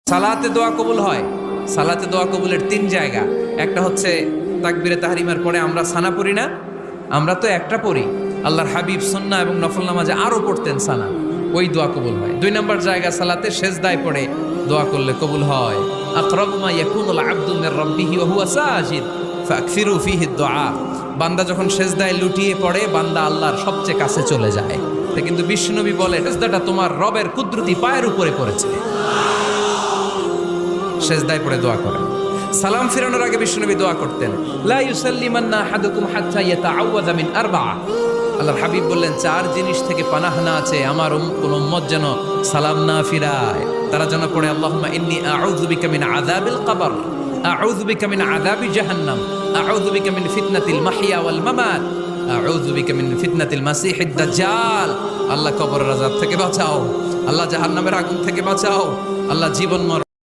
সালাতে দোয়া কবুল হয়। সালাতে দোয়া কবুলের 3 জায়গা। একটা হচ্ছে তাকবীরে তাহরিমার পরে আমরা সানা পড়ি না, আমরা তো একটা পড়ি। আল্লাহর হাবিব সুন্নাহ এবং নফল নামাজে আরো পড়তেন সানা, ওই দোয়া কবুল হয়। 2 নম্বর জায়গা সালাতে সেজদায় পড়ে দোয়া করলে কবুল হয়। আকরাবু মা ইয়াকুনুল আবদু মির রাব্বিহি ওয়া হুয়া সাজিদ ফাকসিরু ফীহি দুআ। বান্দা যখন সেজদায় লুটিয়ে পড়ে, বান্দা আল্লাহর সবচেয়ে কাছে চলে যায়। তা কিন্তু বিশ্বনবী বলে সেজদাটা তোমার রবের কুদরতি পায়ের উপরে পড়েছে। সেজদায় পড়ে দোয়া করেন। সালাম ফিরানোর আগে বিশ্বনবী দোয়া করতেন, লা ইউসাল্লিমান্না আহাদুকুম হাত্তা ইয়াতাআওয়াযা মিন আরবা'a। আল্লাহর হাবিব বললেন 4 জিনিস থেকে পানাহ না আছে আমার কোন উম্মত যেন সালাম না ফিরায়। তারা যেন পড়ে আল্লাহুম্মা ইন্নী আউযু বিকা মিন আযাবিল কবর, আউযু বিকা মিন আযাবি জাহান্নাম, আউযু বিকা মিন ফিতনাতিল মাহইয়া ওয়াল মামাত, আউযু বিকা মিন ফিতনাতিল মাসিহিদ দাজ্জাল। আল্লাহ কবরের আযাব থেকে বাঁচাও, আল্লাহ জাহান্নামের আগুন থেকে বাঁচাও, আল্লাহ জীবন